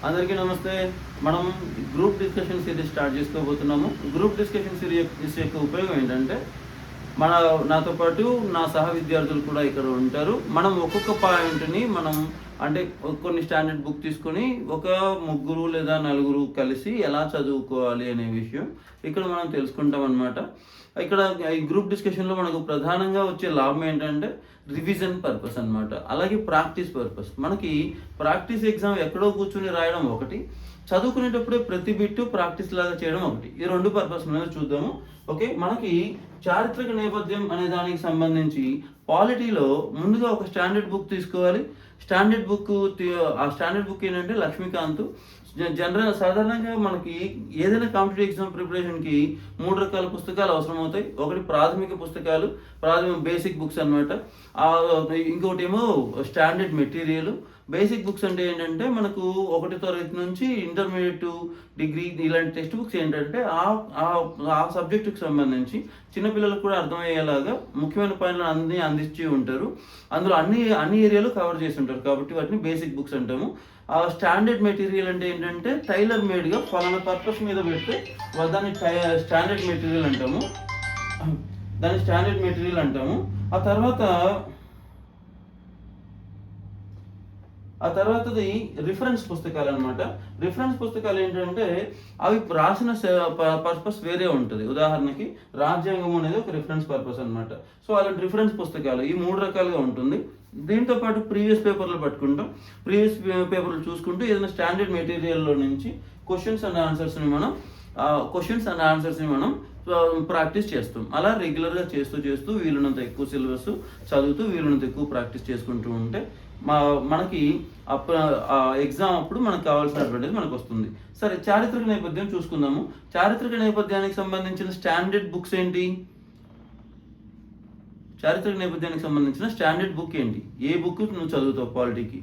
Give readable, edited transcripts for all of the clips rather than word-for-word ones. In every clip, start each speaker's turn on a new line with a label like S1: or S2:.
S1: అందరికీ నమస్తే. మనం గ్రూప్ డిస్కషన్ సిరీస్ స్టార్ట్ చేసుకోబోతున్నాము. గ్రూప్ డిస్కషన్ సిరీస్ యొక్క ఉపయోగం ఏంటంటే, నాతో పాటు నా సహ విద్యార్థులు కూడా ఇక్కడ ఉంటారు. మనం ఒక్కొక్క పాయింట్ని అంటే కొన్ని స్టాండర్డ్ బుక్ తీసుకొని ఒక ముగ్గురు లేదా నలుగురు కలిసి ఎలా చదువుకోవాలి అనే విషయం ఇక్కడ మనం తెలుసుకుంటాం అన్నమాట. ఇక్కడ ఈ గ్రూప్ డిస్కషన్లో మనకు ప్రధానంగా వచ్చే లాభం ఏంటంటే రివిజన్ పర్పస్ అన్నమాట. అలాగే ప్రాక్టీస్ పర్పస్. మనకి ప్రాక్టీస్ ఎగ్జామ్ ఎక్కడో కూర్చుని రాయడం ఒకటి, చదువుకునేటప్పుడే ప్రతి బిట్టు ప్రాక్టీస్ లాగా చేయడం ఒకటి. ఈ రెండు పర్పస్ మీద చూద్దాము. ఓకే, మనకి చారిత్రక నేపథ్యం అనే దానికి సంబంధించి పాలిటీలో ముందుగా ఒక స్టాండర్డ్ బుక్ తీసుకోవాలి. ఆ స్టాండర్డ్ బుక్ ఏంటంటే లక్ష్మీకాంత్. సాధారణంగా మనకి ఏదైనా కాంపిటేటివ్ ఎగ్జామ్ ప్రిపరేషన్కి 3 రకాల పుస్తకాలు అవసరం అవుతాయి. ఒకటి ప్రాథమిక పుస్తకాలు, బేసిక్ బుక్స్ అనమాట. ఇంకొకటి ఏమో స్టాండర్డ్ మెటీరియల్. బేసిక్ బుక్స్ అంటే ఏంటంటే మనకు 1వ తరగతి నుంచి ఇంటర్మీడియట్, డిగ్రీ ఇలాంటి టెక్స్ట్ బుక్స్ ఏంటంటే ఆ సబ్జెక్టుకి సంబంధించి చిన్నపిల్లలకు కూడా అర్థమయ్యేలాగా ముఖ్యమైన పాయింట్లు అన్నీ అందించి ఉంటారు. అందులో అన్ని ఏరియాలు కవర్ చేసి ఉంటారు కాబట్టి వాటిని బేసిక్ బుక్స్ అంటాము. ఆ స్టాండర్డ్ మెటీరియల్ అంటే ఏంటంటే టైలర్ మేడ్గా ఫలానా పర్పస్ మీద పెడితే దాన్ని స్టాండర్డ్ మెటీరియల్ అంటాము. ఆ తర్వాతది రిఫరెన్స్ పుస్తకాలు అనమాట. రిఫరెన్స్ పుస్తకాలు ఏంటంటే అవి రాసిన పర్పస్ వేరే ఉంటుంది. ఉదాహరణకి రాజ్యాంగం అనేది ఒక రిఫరెన్స్ పర్పస్ అనమాట. సో అలాంటి రిఫరెన్స్ పుస్తకాలు ఈ 3 రకాలుగా ఉంటుంది. దీంతో పాటు ప్రీవియస్ పేపర్లు పట్టుకుంటాం. ప్రీవియస్ పేపర్లు చూసుకుంటూ ఏదైనా స్టాండర్డ్ మెటీరియల్లో నుంచి క్వశ్చన్స్ అండ్ ఆన్సర్స్ని మనం ప్రాక్టీస్ చేస్తాం. అలా రెగ్యులర్గా చేస్తూ వీలున్నంత ఎక్కువ సిలబస్ చదువుతూ వీలున్నంత ఎక్కువ ప్రాక్టీస్ చేసుకుంటూ ఉంటే మనకి ఎగ్జామ్ అప్పుడు మనకు కావాల్సినటువంటిది మనకు వస్తుంది. సరే, చారిత్రక నేపథ్యం చూసుకుందాము. చారిత్రక నేపథ్యానికి సంబంధించిన స్టాండర్డ్ బుక్స్ ఏంటి? చారిత్రక నేపథ్యానికి సంబంధించిన స్టాండర్డ్ బుక్ ఏంటి? ఏ బుక్ నువ్వు చదువుతావు పాలిటీకి?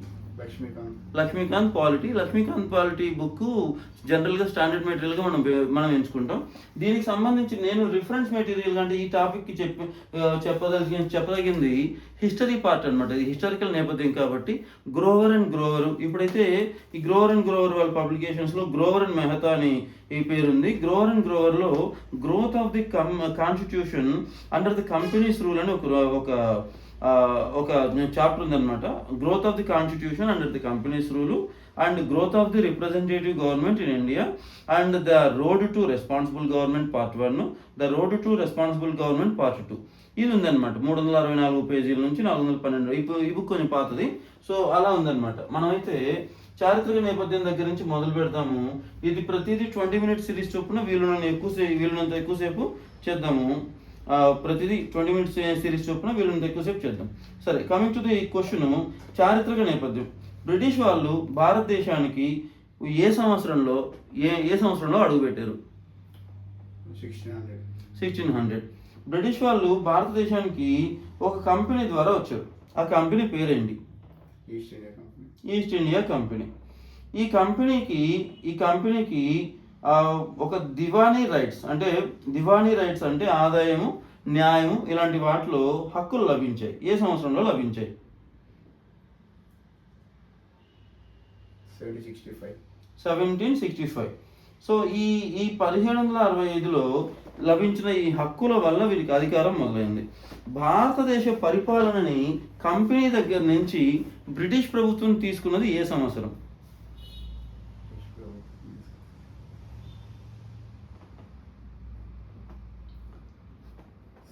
S1: లక్ష్మీకాంత్ పాలిటీ బుక్ జనరల్గా స్టాండర్డ్ మెటీరియల్గా మనం ఎంచుకుంటాం. దీనికి సంబంధించి నేను రిఫరెన్స్ మెటీరియల్ అంటే ఈ టాపిక్కి చెప్పదగింది హిస్టరీ పార్ట్ అనమాట. ఇది హిస్టారికల్ నేపథ్యం కాబట్టి గ్రోవర్ అండ్ గ్రోవర్. ఇప్పుడైతే ఈ గ్రోవర్ అండ్ గ్రోవర్ వాళ్ళ పబ్లికేషన్స్లో గ్రోవర్ అండ్ మెహతా అని ఈ పేరుంది. గ్రోవర్ అండ్ గ్రోవర్లో growth of the constitution under the companies rule అని ఒక చాప్టర్ ఉందన్నమాట. Growth of the constitution under the companies rule and growth of the representative government in India and the road to responsible government part 1, the road to responsible government part 2. ఇది ఉందన్నమాట. 364 పేజీల నుంచి 412. ఈ book కొంచెం పాతది. So అలా ఉందన్నమాట. మనమైతే చారిత్రక నేపథ్యం దగ్గర నుంచి మొదలు పెడతాము. ఇది ప్రతిదీ 20 మినిట్స్ సిరీస్ చొప్పున వీలున్నంత ఎక్కువసేపు చేద్దాము. ప్రతిదీ 20 మినిట్స్ సిరీస్ చొప్పున వీళ్ళని ఎక్కువసేపు చేద్దాం. సరే, కమింగ్ టు ది క్వశ్చన్, చారిత్రక నేపథ్యం. బ్రిటిష్ వాళ్ళు భారతదేశానికి ఏ సంవత్సరంలో అడుగుపెట్టారు? 1600. బ్రిటిష్ వాళ్ళు భారతదేశానికి ఒక కంపెనీ ద్వారా వచ్చారు. ఆ కంపెనీ పేరేంటి? East India company. ఈ కంపెనీకి ఒక దివానీ రైట్స్ అంటే ఆదాయము, న్యాయము ఇలాంటి వాటిలో హక్కులు లభించాయి. ఏ సంవత్సరంలో లభించాయి? 1765. సో ఈ 1765లో లభించిన ఈ హక్కుల వల్ల వీరికి అధికారం మొదలైంది. భారతదేశ పరిపాలనని కంపెనీ దగ్గర నుంచి బ్రిటిష్ ప్రభుత్వం తీసుకున్నది ఏ సంవత్సరం?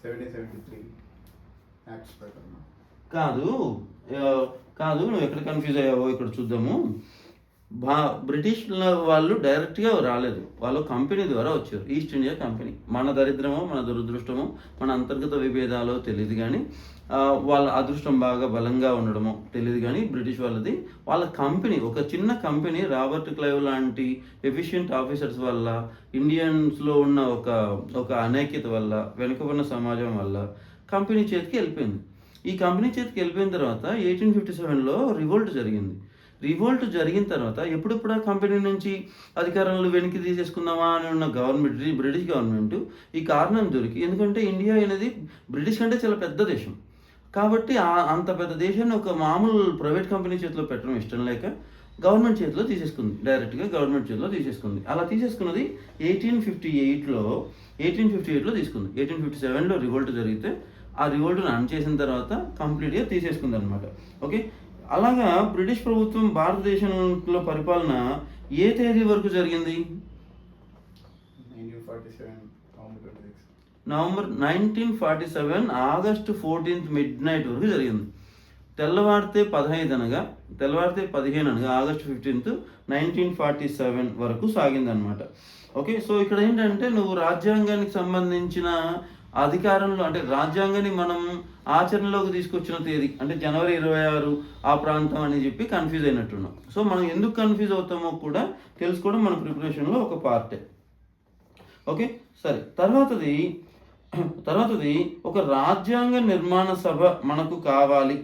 S2: 1773 యాక్ట్స్ ప్రకారం.
S1: కాదు, నువ్వు ఎక్కడ కన్ఫ్యూజ్ అయ్యావో ఇక్కడ చూద్దాము. బ్రిటిష్ వాళ్ళు డైరెక్ట్గా రాలేదు, వాళ్ళు కంపెనీ ద్వారా వచ్చారు. East India company. మన దరిద్రమో మన దురదృష్టమో మన అంతర్గత విభేదాలో తెలియదు కానీ వాళ్ళ అదృష్టం బాగా బలంగా ఉండడమో తెలియదు కానీ బ్రిటిష్ వాళ్ళ కంపెనీ, ఒక చిన్న కంపెనీ రాబర్ట్ క్లైవ్ లాంటి ఎఫిషియెంట్ ఆఫీసర్స్ వల్ల, ఇండియన్స్లో ఉన్న ఒక అనైక్యత వల్ల, వెనుకబడిన సమాజం వల్ల కంపెనీ చేతికి వెళ్ళిపోయింది. ఈ కంపెనీ చేతికి వెళ్ళిపోయిన తర్వాత 1857లో రివోల్ట్ జరిగిన తర్వాత ఎప్పుడెప్పుడు ఆ కంపెనీ నుంచి అధికారంలో వెనక్కి తీసేసుకుందామా అని ఉన్న బ్రిటిష్ గవర్నమెంట్ ఈ కారణం దొరికి, ఎందుకంటే ఇండియా అనేది బ్రిటిష్ కంటే చాలా పెద్ద దేశం. కాబట్టి అంత పెద్ద దేశాన్ని ఒక మామూలు ప్రైవేట్ కంపెనీ చేతిలో పెట్టడం ఇష్టం లేక గవర్నమెంట్ చేతిలో తీసేసుకుంది, డైరెక్ట్గా గవర్నమెంట్ చేతిలో తీసేసుకుంది. అలా తీసేసుకున్నది 1858లో తీసుకుంది. 1857లో రివోల్ట్ జరిగితే ఆ రివోల్ట్ను అణచేసిన తర్వాత కంప్లీట్గా తీసేసుకుంది అనమాట. ఓకే, అలాగా బ్రిటిష్ ప్రభుత్వం భారతదేశంలో పరిపాలన ఏ తేదీ వరకు జరిగింది? 1947 ఆగస్టు 14 మిడ్ నైట్ వరకు జరిగింది. తెల్లవారితే 15 అనగా ఆగస్టు 15 1947 వరకు సాగిందనమాట. ఓకే, సో ఇక్కడ ఏంటంటే నువ్వు రాజ్యాంగానికి సంబంధించిన అధికారంలో అంటే రాజ్యాంగాన్ని మనం ఆచరణలోకి తీసుకొచ్చిన తేదీ అంటే జనవరి 26 ఆ ప్రాంతం అని చెప్పి కన్ఫ్యూజ్ అయినట్టున్నాం. సో మనం ఎందుకు కన్ఫ్యూజ్ అవుతామో కూడా తెలుసుకోవడం మన ప్రిపరేషన్లో ఒక పార్టే. ఓకే, సరే. తర్వాతది ఒక రాజ్యాంగ నిర్మాణ సభ మనకు కావాలి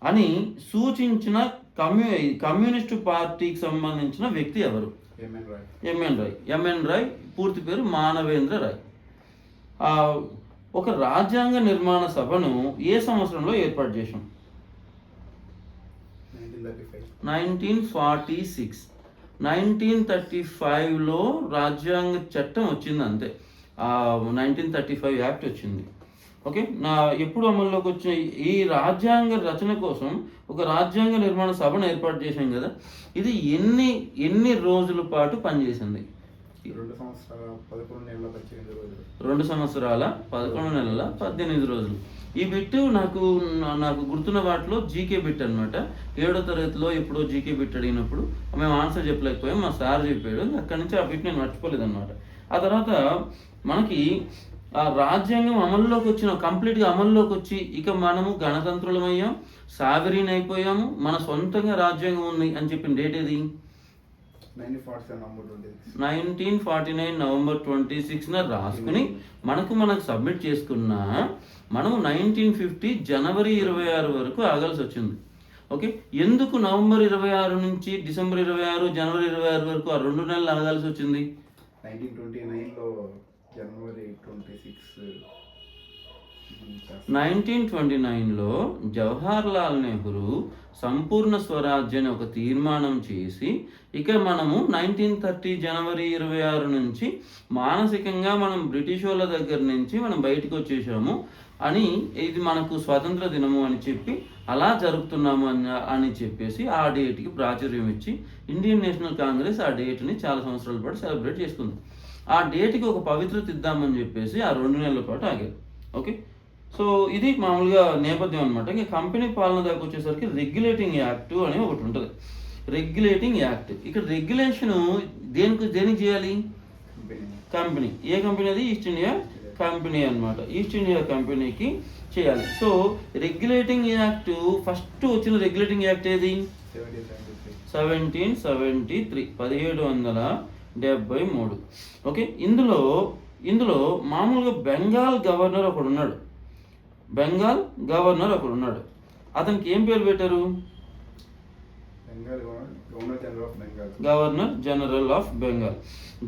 S1: అని సూచించిన కమ్యూనిస్టు పార్టీకి సంబంధించిన వ్యక్తి ఎవరు? ఎంఎన్ రాయ్. పూర్తి పేరు మానవేంద్ర రాయ్. ఒక రాజ్యాంగ నిర్మాణ సభను ఏ సంవత్సరంలో ఏర్పాటు చేశాం? 1946. 1935లో రాజ్యాంగ చట్టం వచ్చింది అంతే. 1935 యాక్ట్ వచ్చింది. ఓకే, ఎప్పుడు అమల్లోకి వచ్చిన ఈ రాజ్యాంగ రచన కోసం ఒక రాజ్యాంగ నిర్మాణ సభను ఏర్పాటు చేశాం కదా, ఇది ఎన్ని రోజుల పాటు పనిచేసింది?
S2: 2
S1: సంవత్సరాల 11 నెలల 18 రోజులు. ఈ బిట్టు నాకు గుర్తున్న వాటిలో జీకే బిట్ అనమాట. 7వ తరగతిలో ఎప్పుడో జీకే బిట్ అడిగినప్పుడు మేము ఆన్సర్ చెప్పలేకపోయాం, మా సార్ చెప్పాడు. అక్కడి నుంచి ఆ బిట్ నేను మర్చిపోలేదు అనమాట. ఆ తర్వాత మనకి ఆ రాజ్యాంగం కంప్లీట్గా అమల్లోకి వచ్చి ఇక మనము గణతంత్రులమయ్యాం, సావరీన్ అయిపోయాము, మన సొంతంగా రాజ్యాంగం ఉంది అని చెప్పిన డేట్ ఏది? 1949 నవంబర్ 26న రాసుకుని మనకు సబ్మిట్ చేసుకున్న మనము 1950 జనవరి 26 వరకు ఆగాల్సి వచ్చింది. ఓకే, ఎందుకు నవంబర్ 26 నుంచి డిసెంబర్ 26 జనవరి 26 వరకు ఆ 2 నెలలు ఆగాల్సి వచ్చింది? 1929లో జవహర్లాల్ నెహ్రూ సంపూర్ణ స్వరాజ్య అని ఒక తీర్మానం చేసి ఇక మనము 1930 జనవరి 26 నుంచి మానసికంగా మనం బ్రిటిష్ వాళ్ళ దగ్గర నుంచి మనం బయటకు వచ్చేసాము అని, ఇది మనకు స్వాతంత్ర దినము అని చెప్పి అలా జరుపుతున్నాము అని చెప్పేసి ఆ డేట్కి ప్రాచుర్యం ఇచ్చి ఇండియన్ నేషనల్ కాంగ్రెస్ ఆ డేట్ని చాలా సంవత్సరాల పాటు సెలబ్రేట్ చేసుకుంది. ఆ డేట్కి ఒక పవిత్రత ఇద్దామని చెప్పేసి ఆ 2 నెలల పాటు ఆగారు. ఓకే, సో ఇది మామూలుగా నేపథ్యం అనమాట. ఇంకా కంపెనీ పాలన దాకా వచ్చేసరికి రెగ్యులేటింగ్ యాక్ట్ అని ఒకటి ఉంటుంది. రెగ్యులేటింగ్ యాక్ట్, ఇక్కడ రెగ్యులేషన్ దేనికి చేయాలి? కంపెనీ. ఏ కంపెనీ అది? ఈస్ట్ ఇండియా కంపెనీ అనమాట. ఈస్ట్ ఇండియా కంపెనీకి చేయాలి. సో రెగ్యులేటింగ్ యాక్ట్ ఫస్ట్ వచ్చిన రెగ్యులేటింగ్ యాక్ట్ ఏది? 1773, 1773. ఓకే, ఇందులో మామూలుగా బెంగాల్ గవర్నర్ ఒకడు ఉన్నాడు. అతనికి ఏం పేరు పెట్టారు? Governor general of Bengal.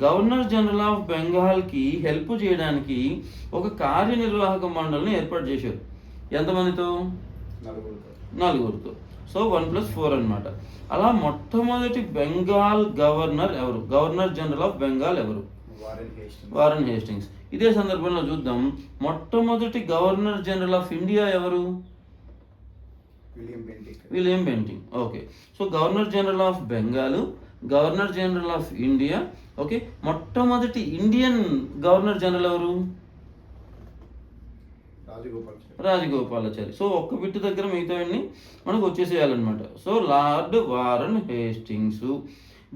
S1: Governor general of బెంగాల్కి హెల్ప్ చేయడానికి ఒక కార్యనిర్వాహక మండలిని ఏర్పాటు చేశారు. ఎంతమందితో? 4. సో 1+4 అనమాట. అలా మొట్టమొదటి బెంగాల్ గవర్నర్ ఎవరు? గవర్నర్ జనరల్ ఆఫ్ బెంగాల్ ఎవరు? Warren Hastings. ఇదే సందర్భంలో చూద్దాం, మొట్టమొదటి గవర్నర్ జనరల్ ఆఫ్ ఇండియా ఎవరు? William Bentinck. Okay, so governor general of Bengal, governor general of India. Okay, మొట్టమొదటి ఇండియన్ గవర్నర్ జనరల్ ఎవరు? రాజగోపాలాచారి. సో ఒక్క బిట్టు దగ్గర మిగతావన్నీ మనకు వచ్చేసేయాలన్నమాట. So Lord Warren Hastings.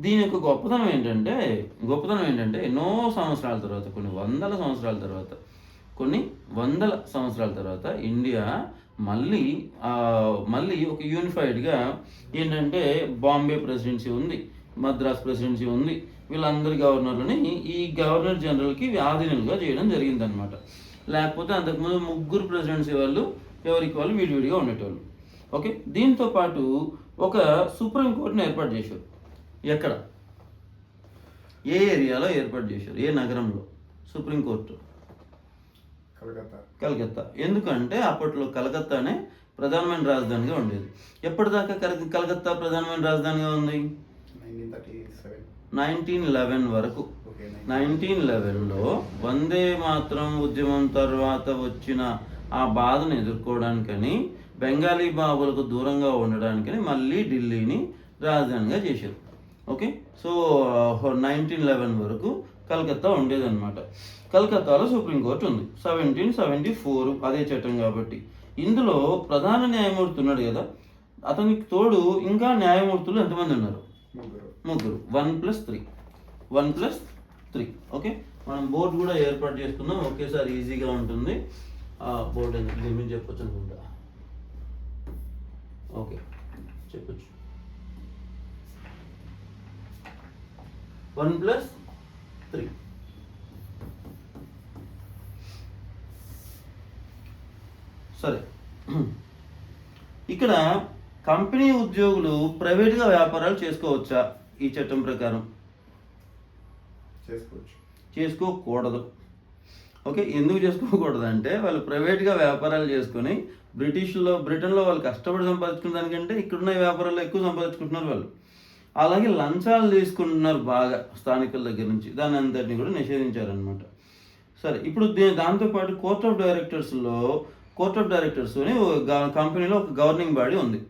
S1: దీని యొక్క గొప్పతనం ఏంటంటే ఎన్నో సంవత్సరాల తర్వాత, కొన్ని వందల సంవత్సరాల తర్వాత ఇండియా మళ్ళీ ఒక యూనిఫైడ్గా ఏంటంటే బాంబే ప్రెసిడెన్సీ ఉంది, మద్రాస్ ప్రెసిడెన్సీ ఉంది, వీళ్ళందరి గవర్నర్లని ఈ గవర్నర్ జనరల్కి ఆధీనంగా చేయడం జరిగిందనమాట. లేకపోతే అంతకుముందు 3 ప్రెసిడెన్సీ వాళ్ళు ఎవరికి వాళ్ళు విడివిడిగా ఉండేటోళ్ళు. ఓకే, దీంతో పాటు ఒక సుప్రీంకోర్టుని ఏర్పాటు చేశారు. ఎక్కడ? ఏ ఏరియాలో ఏర్పాటు చేశారు? ఏ నగరంలో సుప్రీంకోర్టు? కలకత్తా. ఎందుకంటే అప్పట్లో కలకత్తానే ప్రధానమైన రాజధానిగా ఉండేది. ఎప్పటిదాకా కలకత్తా ప్రధానమైన రాజధానిగా ఉంది?
S2: 1937.
S1: 1911 వరకు.
S2: ఓకే.
S1: 1911లో వందే మాతరం ఉద్యమం తర్వాత వచ్చిన ఆ బాధను ఎదుర్కోవడానికని, బెంగాలీ బాబులకు దూరంగా ఉండడానికని మళ్ళీ ఢిల్లీని రాజధానిగా చేశారు. ఓకే. సో 1911 వరకు కలకత్తా ఉండేదన్నమాట. కలకత్తాలో సుప్రీంకోర్టు ఉంది. 1774 అదే చట్టం కాబట్టి. ఇందులో ప్రధాన న్యాయమూర్తి ఉన్నాడు కదా, అతనికి తోడు ఇంకా న్యాయమూర్తులు ఎంతమంది ఉన్నారు? ముగ్గురు. 1+3. 1+3. ఓకే. మనం బోర్డు కూడా ఏర్పాటు చేసుకుందాం, ఒకేసారి ఈజీగా ఉంటుంది. బోర్డు ఎందుకు లిమిట్ చెప్పొచ్చు అనుకుంటా. ఓకే, చెప్పొచ్చు. 1+3. సరే, ఇక్కడ కంపెనీ ఉద్యోగులు ప్రైవేట్గా వ్యాపారాలు చేసుకోవచ్చా? ఈ చట్టం ప్రకారం చేసుకోకూడదు. ఓకే. ఎందుకు చేసుకోకూడదు అంటే, వాళ్ళు ప్రైవేట్గా వ్యాపారాలు చేసుకొని బ్రిటన్లో వాళ్ళు కష్టపడి సంపాదించుకున్న దానికంటే ఇక్కడున్న వ్యాపారాల్లో ఎక్కువ సంపాదించుకుంటున్నారు వాళ్ళు. అలాగే లంచాలు తీసుకుంటున్నారు బాగా స్థానికుల దగ్గర నుంచి. దాని అందరినీ కూడా నిషేధించారనమాట. సరే, ఇప్పుడు దాంతోపాటు కోర్ట్ ఆఫ్ డైరెక్టర్స్ అని కంపెనీలో ఒక గవర్నింగ్ బాడీ ఉంది.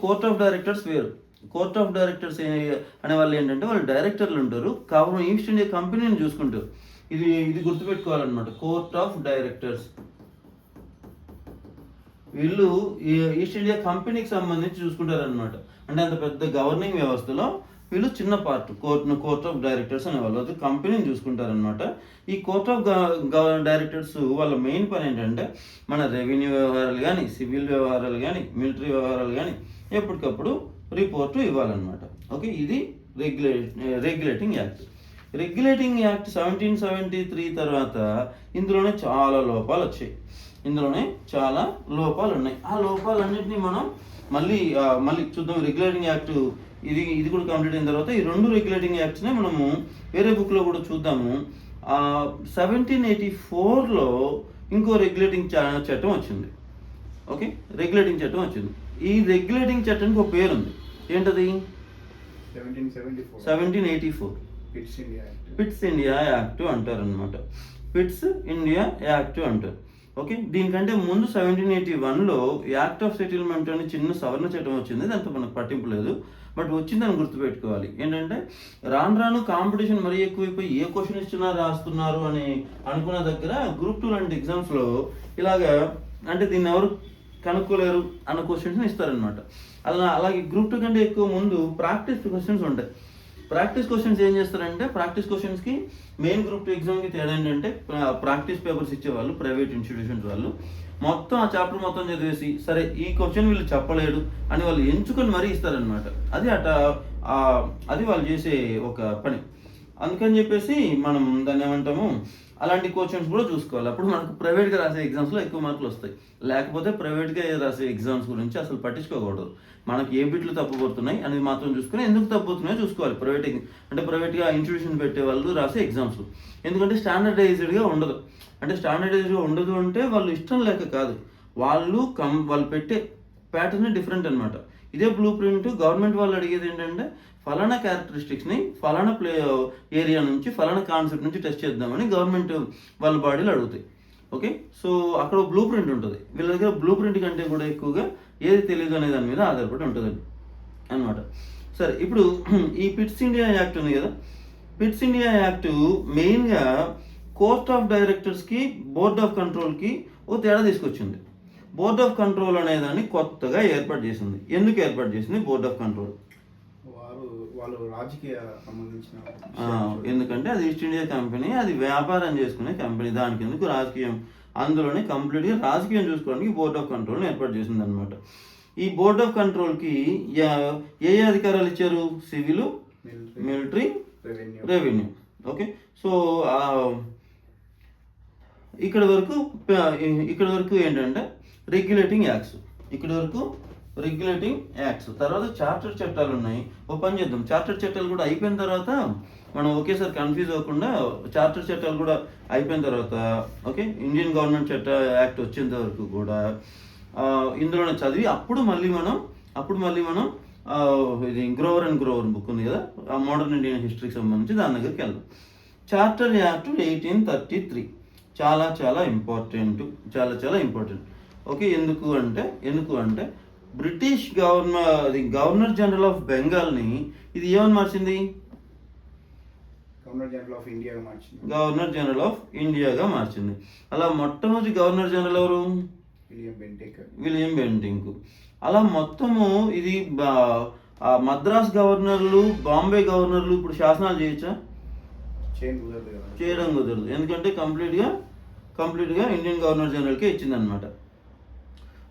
S1: కోర్ట్ ఆఫ్ డైరెక్టర్స్ వేరు. కోర్ట్ ఆఫ్ డైరెక్టర్స్ అనే వాళ్ళు ఏంటంటే, వాళ్ళు డైరెక్టర్లు ఉంటారు, కావున ఈస్ట్ ఇండియా కంపెనీని చూసుకుంటారు. ఇది గుర్తుపెట్టుకోవాలన్నమాట. కోర్ట్ ఆఫ్ డైరెక్టర్స్ వీళ్ళు ఈస్ట్ ఇండియా కంపెనీకి సంబంధించి చూసుకుంటారనమాట. అంటే అంత పెద్ద గవర్నింగ్ వ్యవస్థలో వీళ్ళు చిన్న పార్ట్. కోర్ట్ ఆఫ్ డైరెక్టర్స్ అనే వాళ్ళు అది కంపెనీని చూసుకుంటారనమాట. ఈ కోర్ట్ ఆఫ్ డైరెక్టర్స్ వాళ్ళ మెయిన్ పని ఏంటంటే, మన రెవెన్యూ వ్యవహారాలు కానీ, సివిల్ వ్యవహారాలు కానీ, మిలిటరీ వ్యవహారాలు కానీ ఎప్పటికప్పుడు రిపోర్టు ఇవ్వాలన్నమాట. ఓకే. ఇది రెగ్యులేటింగ్ యాక్ట్. రెగ్యులేటింగ్ యాక్ట్ 1773 తర్వాత ఇందులోనే చాలా లోపాలు వచ్చాయి. ఆ లోపాలన్నింటినీ మనం మళ్ళీ చూద్దాం. రెగ్యులేటింగ్ యాక్ట్ ఇది కూడా కంప్లీట్ అయిన తర్వాత ఈ 2 రెగ్యులేటింగ్ యాక్ట్స్నే మనము వేరే బుక్లో కూడా చూద్దాము. 1784లో ఇంకో రెగ్యులేటింగ్ చట్టం వచ్చింది. ఓకే. రెగ్యులేటింగ్ చట్టం వచ్చింది. ఈ రెగ్యులేటింగ్ చట్టానికి ఒక పేరు ఉంది. ఏంటది? 1784 పిట్స్ ఇండియా యాక్ట్ అంటారనమాట. పిట్స్ ఇండియా యాక్ట్ అంటారు. ఓకే. దీనికంటే ముందు 1781లో యాక్ట్ ఆఫ్ సెటిల్మెంట్ అని చిన్న సవరణ చట్టం వచ్చింది. దాంతో మనకు పట్టింపు లేదు, బట్ వచ్చిందని గుర్తుపెట్టుకోవాలి. ఏంటంటే, రాను కాంపిటీషన్ మరీ ఎక్కువైపోయి ఏ క్వశ్చన్ ఇచ్చినా రాస్తున్నారు అని అనుకున్న దగ్గర గ్రూప్ 2 లాంటి ఎగ్జామ్స్లో ఇలాగా, అంటే దీన్ని ఎవరు కనుక్కోలేరు అన్న క్వశ్చన్స్ ఇస్తారనమాట. అలాగే గ్రూప్ 2 కంటే ఎక్కువ ముందు ప్రాక్టీస్ క్వశ్చన్స్ ఉంటాయి. ప్రాక్టీస్ క్వశ్చన్స్ ఏం చేస్తారంటే, ప్రాక్టీస్ క్వశ్చన్స్కి మెయిన్ గ్రూప్ 2 ఎగ్జామ్కి తేడా ఏంటంటే, ప్రాక్టీస్ పేపర్స్ ఇచ్చేవాళ్ళు ప్రైవేట్ ఇన్స్టిట్యూషన్స్ వాళ్ళు మొత్తం ఆ చాప్టర్ మొత్తం చదివేసి, సరే ఈ క్వశ్చన్ వీళ్ళు చెప్పలేడు అని వాళ్ళు ఎంచుకొని మరీ ఇస్తారనమాట. అది వాళ్ళు చేసే ఒక పని. అందుకని చెప్పేసి మనం దాన్ని ఏమంటాము, అలాంటి క్వశ్చన్స్ కూడా చూసుకోవాలి. అప్పుడు మనకు ప్రైవేట్గా రాసే ఎగ్జామ్స్లో ఎక్కువ మార్కులు వస్తాయి. లేకపోతే ప్రైవేట్గా రాసే ఎగ్జామ్స్ గురించి అసలు పట్టించుకోకూడదు. మనకి ఏ బిట్లు తప్పుపోతున్నాయి అనేది మాత్రం చూసుకుని, ఎందుకు తప్పుతున్నాయో చూసుకోవాలి. ప్రైవేట్గా ఇన్స్టిట్యూషన్ పెట్టే వాళ్ళు రాసే ఎగ్జామ్స్. ఎందుకంటే స్టాండర్డైజ్డ్గా ఉండదు. అంటే వాళ్ళు ఇష్టం లేక కాదు, వాళ్ళు పెట్టే ప్యాటర్న్ డిఫరెంట్ అనమాట. ఇదే బ్లూ ప్రింట్ గవర్నమెంట్ వాళ్ళు అడిగేది ఏంటంటే, ఫలానా క్యారెక్టరిస్టిక్స్ని ఫలానా ఏరియా నుంచి ఫలానా కాన్సెప్ట్ నుంచి టెస్ట్ చేద్దామని గవర్నమెంట్ వాళ్ళ బాడీలు అడుగుతాయి. ఓకే. సో అక్కడ బ్లూ ప్రింట్ ఉంటుంది. వీళ్ళ దగ్గర బ్లూ ప్రింట్ కంటే కూడా ఎక్కువగా ఏది తెలియదు అనే దాని మీద ఆధారపడి ఉంటుంది అనమాట. సరే, ఇప్పుడు ఈ పిట్స్ ఇండియా యాక్ట్ ఉంది కదా, పిట్స్ ఇండియా యాక్ట్ మెయిన్గా కోర్ట్ ఆఫ్ డైరెక్టర్స్కి బోర్డ్ ఆఫ్ కంట్రోల్కి ఓ తేడా తీసుకొచ్చింది. బోర్డ్ ఆఫ్ కంట్రోల్ అనేదాన్ని కొత్తగా ఏర్పాటు చేసింది. ఎందుకు ఏర్పాటు చేసింది బోర్డ్ ఆఫ్ కంట్రోల్?
S2: వాళ్ళు రాజకీయ సంబంధించిన,
S1: ఎందుకంటే అది ఈస్ట్ ఇండియా కంపెనీ, అది వ్యాపారం చేసుకునే కంపెనీ, దానికి ఎందుకు రాజకీయం, అందులోనే కంప్లీట్గా రాజకీయం చూసుకోవడానికి బోర్డ్ ఆఫ్ కంట్రోల్ని ఏర్పాటు చేసింది అనమాట. ఈ బోర్డ్ ఆఫ్ కంట్రోల్కి ఏ అధికారాలు ఇచ్చారు? Civil, military, revenue. Okay. So ఇక్కడ వరకు ఏంటంటే రెగ్యులేటింగ్ యాక్ట్స్. తర్వాత చార్టర్ చట్టాలు ఉన్నాయి. ఓ పని చేద్దాం, చార్టర్ చట్టాలు కూడా అయిపోయిన తర్వాత మనం ఒకేసారి కన్ఫ్యూజ్ అవ్వకుండా, చార్టర్ చట్టాలు కూడా అయిపోయిన తర్వాత, ఓకే, ఇండియన్ గవర్నమెంట్ యాక్ట్ వచ్చేంత వరకు కూడా ఇందులోనే చదివి అప్పుడు మళ్ళీ మనం ఇది గ్రోవర్ అండ్ గ్రోవర్ బుక్ ఉంది కదా, మోడర్న్ ఇండియన్ హిస్టరీకి సంబంధించి దాని దగ్గరికి వెళ్దాం. చార్టర్ యాక్ట్ 1833 చాలా చాలా ఇంపార్టెంట్, చాలా ఇంపార్టెంట్. ఓకే, ఎందుకు అంటే బ్రిటిష్ గవర్నర్ జనరల్ ఆఫ్ బెంగాల్ని ఇది ఏమని మార్చింది?
S2: గవర్నర్ జనరల్ ఆఫ్ ఇండియాగా మార్చింది.
S1: గవర్నర్ జనరల్ ఆఫ్ ఇండియాగా మార్చింది. అలా మొట్టమొదటి గవర్నర్ జనరల్ ఎవరు? William Bentinck. అలా మొత్తము ఇది మద్రాస్ గవర్నర్లు, బాంబే గవర్నర్లు ఇప్పుడు శాసనాలు చేయొచ్చా? చేయడం కుదరదు. ఎందుకంటే కంప్లీట్గా ఇండియన్ గవర్నర్ జనరల్కే ఇచ్చింది అనమాట.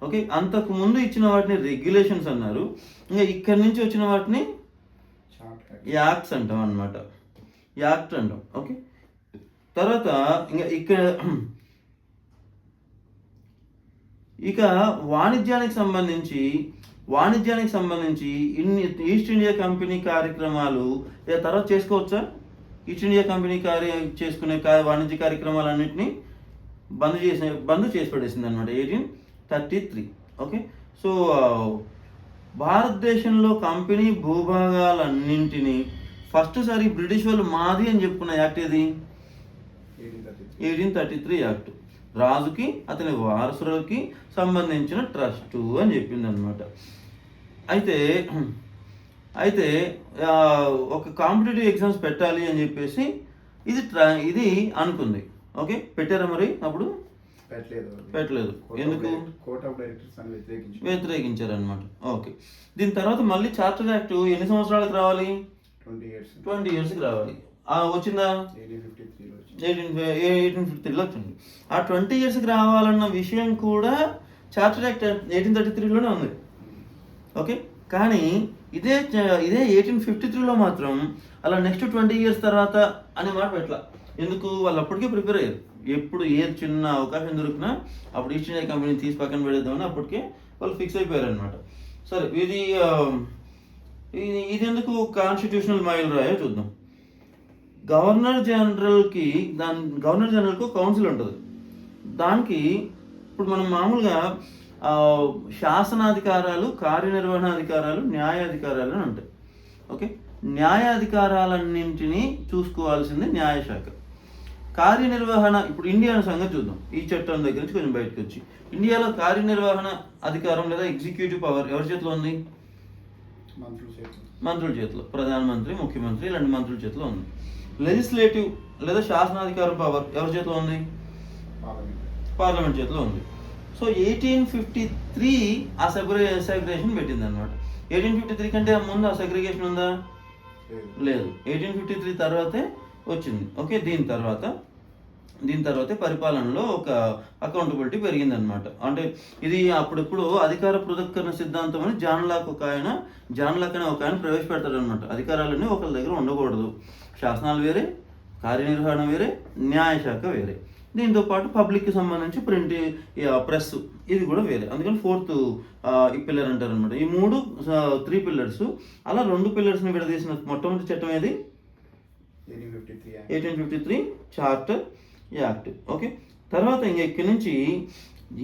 S1: ఓకే, అంతకు ముందు ఇచ్చిన వాటిని రెగ్యులేషన్స్ అన్నారు. ఇంకా ఇక్కడి నుంచి వచ్చిన వాటిని యాక్ట్స్ అంటాం అనమాట. యాక్ట్ అంటాం. ఓకే, తర్వాత ఇక వాణిజ్యానికి సంబంధించి ఈస్ట్ ఇండియా కంపెనీ కార్యక్రమాలు తర్వాత చేసుకోవచ్చా? ఈస్ట్ ఇండియా కంపెనీ చేసుకునే వాణిజ్య కార్యక్రమాలన్నింటినీ బంద్ చేసి పడేసింది అనమాట 1833. ఓకే, సో భారతదేశంలో కంపెనీ భూభాగాలన్నింటినీ ఫస్ట్ సారి బ్రిటిష్ వాళ్ళు మాది అని చెప్పుకున్న యాక్ట్ ఏది? 1833 యాక్ట్. రాజుకి అతని వారసులకి సంబంధించిన ట్రస్టు అని చెప్పింది అనమాట. అయితే ఒక కాంపిటేటివ్ ఎగ్జామ్స్ పెట్టాలి అని చెప్పేసి ఇది అనుకుంది. ఓకే, పెట్టారా మరి? అప్పుడు పెట్టలేదు. ఎందుకు? వ్యతిరేకించారనమాట. ఓకే, దీని తర్వాత మళ్ళీ చార్టర్ యాక్ట్ ఎన్ని సంవత్సరాలకు రావాలి? 20 yearsకి రావాలి. వచ్చిందా? 1853లో వచ్చింది. ఆ 20 yearsకి రావాలన్న విషయం కూడా చార్టర్ యాక్ట్ 1833లోనే ఉంది. ఓకే, కానీ ఇదే 1853లో మాత్రం అలా నెక్స్ట్ 20 years తర్వాత అనే మాట పెట్టలా. ఎందుకు? వాళ్ళు అప్పటికే ప్రిపేర్ అయ్యారు. ఎప్పుడు ఏ చిన్న అవకాశం దొరికినా అప్పుడు ఈస్ట్ ఇండియా కంపెనీని తీసి పక్కన పెడేద్దామని అప్పటికే వాళ్ళు ఫిక్స్ అయిపోయారు అనమాట. సరే, ఇది ఎందుకు కాన్స్టిట్యూషనల్ మైల్ రాయో చూద్దాం. గవర్నర్ జనరల్కి కౌన్సిల్ ఉంటుంది. దానికి ఇప్పుడు మనం మామూలుగా శాసనాధికారాలు, కార్యనిర్వహణాధికారాలు, న్యాయాధికారాలు అని ఉంటాయి. ఓకే, న్యాయాధికారాలన్నింటినీ చూసుకోవాల్సింది న్యాయశాఖ. కార్యనిర్వహణ, ఇప్పుడు ఇండియా సంగతి చూద్దాం. ఈ చట్టం దగ్గర నుంచి కొంచెం బయటకు వచ్చి ఇండియాలో కార్యనిర్వహణ అధికారం లేదా ఎగ్జిక్యూటివ్ పవర్ ఎవరి చేతిలో ఉంది? మంత్రుల చేతిలో. ప్రధానమంత్రి, ముఖ్యమంత్రి ఇలాంటి మంత్రుల చేతిలో ఉంది. లెజిస్లేటివ్ లేదా శాసనాధికారం పవర్ ఎవరి చేతిలో ఉంది? పార్లమెంట్ చేతిలో ఉంది. సో 1853 ఆ సెగ్రిగేషన్ పెట్టింది అనమాట. 1853 కంటే ముందు ఆ సెగ్రిగేషన్ ఉందా? లేదు. 1853 తర్వాతే వచ్చింది. ఓకే, దీని తర్వాతే పరిపాలనలో ఒక అకౌంటబిలిటీ పెరిగిందనమాట. అంటే ఇది అప్పుడెప్పుడు అధికార పృథక్కరణ సిద్ధాంతం అని జాన్ లాక్ అనే ఒక ఆయన ప్రవేశపెడతాడు అనమాట. అధికారాలన్నీ ఒకరి దగ్గర ఉండకూడదు. శాసనాలు వేరే, కార్యనిర్వహణ వేరే, న్యాయశాఖ వేరే. దీంతో పాటు పబ్లిక్కి సంబంధించి ప్రెస్ ఇది కూడా వేరే. అందుకని 4th పిల్లర్ అంటారు అనమాట. ఈ 3 pillars. అలా 2 పిల్లర్స్ని విడదీసిన మొట్టమొదటి చట్టం ఏది? 1853 చార్టర్ యాక్ట్. ఓకే, తర్వాత ఇక్కడి నుంచి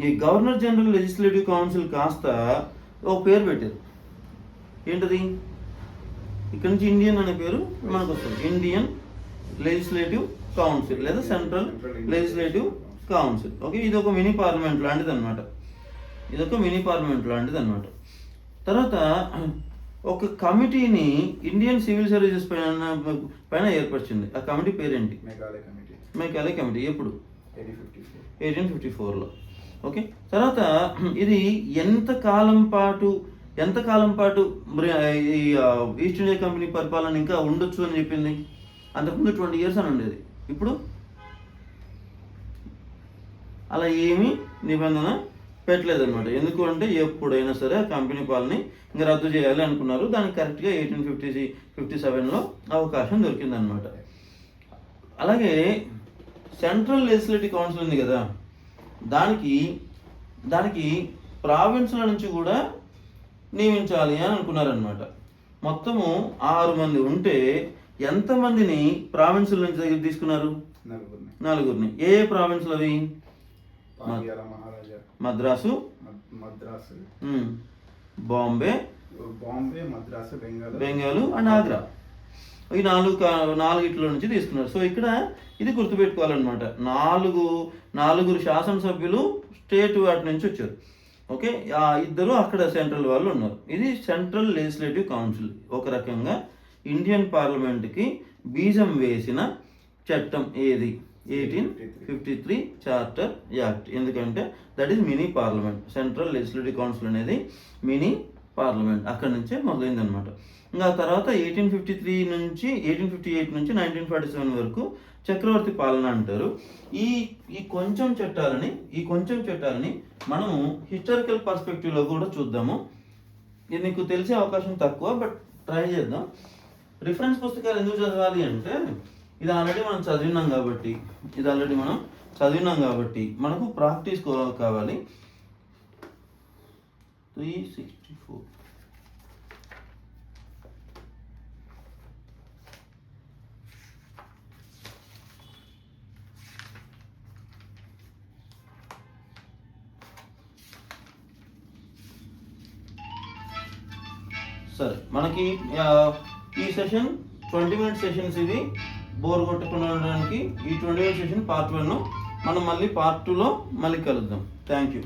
S1: ఈ గవర్నర్ జనరల్ లెజిస్లేటివ్ కౌన్సిల్ కాస్త ఒక పేరు పెట్టారు. ఏంటది? ఇక్కడ నుంచి ఇండియన్ అనే పేరు మనకు వస్తుంది. ఇండియన్ లెజిస్లేటివ్ కౌన్సిల్ లేదా సెంట్రల్ లెజిస్లేటివ్ కౌన్సిల్. ఓకే, ఇది ఒక మినీ పార్లమెంట్ లాంటిది అనమాట. తర్వాత ఒక కమిటీని ఇండియన్ సివిల్ సర్వీసెస్ పైన ఏర్పరిచింది. ఆ కమిటీ పేరేంటి? Macaulay committee. ఎప్పుడు? 1854లో. ఓకే, తర్వాత ఇది ఎంతకాలం పాటు ఈ ఈస్ట్ ఇండియా కంపెనీ పరిపాలన ఇంకా ఉండొచ్చు అని చెప్పింది? అంతకుముందు 20 years అని ఉండేది. ఇప్పుడు అలా ఏమీ నిబంధన పెట్టలేదన్నమాట. ఎందుకు అంటే ఎప్పుడైనా సరే ఆ కంపెనీ పాలన ఇంకా రద్దు చేయాలి అనుకున్నారు. దానికి కరెక్ట్గా 1857లో అవకాశం దొరికిందనమాట. అలాగే సెంట్రల్ లెజిస్లేటివ్ కౌన్సిల్ ఉంది కదా, దానికి ప్రావిన్స్ల నుంచి కూడా నియమించాలి అని అనుకున్నారనమాట. మొత్తము 6 మంది ఉంటే ఎంతమందిని ప్రావిన్సుల నుంచి దగ్గర తీసుకున్నారు? 4. ఏ ప్రావిన్స్లు అవి?
S2: పాండ్యాల మహారాజా,
S1: మద్రాసు,
S2: మద్రాసు,
S1: బాంబే,
S2: మద్రాసు,
S1: బెంగాలు అండ్ ఆగ్రా. ఈ నాలుగిట్లో నుంచి తీసుకున్నారు. సో ఇక్కడ ఇది గుర్తుపెట్టుకోవాలన్నమాట. నాలుగురు శాసనసభ్యులు స్టేట్ వాటి నుంచి వచ్చారు. ఓకే, ఆ ఇద్దరు అక్కడ సెంట్రల్ వాళ్ళు ఉన్నారు. ఇది సెంట్రల్ లెజిస్లేటివ్ కౌన్సిల్, ఒక రకంగా ఇండియన్ పార్లమెంట్కి బీజం వేసిన చట్టం ఏది? 1853 చార్టర్ యాక్ట్. ఎందుకంటే that is mini parliament. Central legislative council అనేది మినీ పార్లమెంట్, అక్కడి నుంచే మొదలైంది అనమాట. ఇంకా తర్వాత 1858 నుంచి 1947 వరకు చక్రవర్తి పాలన అంటారు. ఈ కొంచెం చట్టాలని మనము హిస్టారికల్ పర్స్పెక్టివ్లో కూడా చూద్దాము. ఇది నీకు తెలిసే అవకాశం తక్కువ, బట్ ట్రై చేద్దాం. రిఫరెన్స్ పుస్తకాలు ఎందుకు చదవాలి అంటే ఇది ఆల్రెడీ మనం చదివినాం కాబట్టి మనకు ప్రాక్టీస్ కావాలి. 364 సరే, మనకి ఈ సెషన్ 20 మినిట్స్ సెషన్స్. ఇది బోర్ కొట్టకుండా ఉండడానికి ఈ 20 మినిట్స్ సెషన్ పార్ట్ 1. మనం మళ్ళీ పార్ట్ 2లో మళ్ళీ కలుద్దాం. Thank you.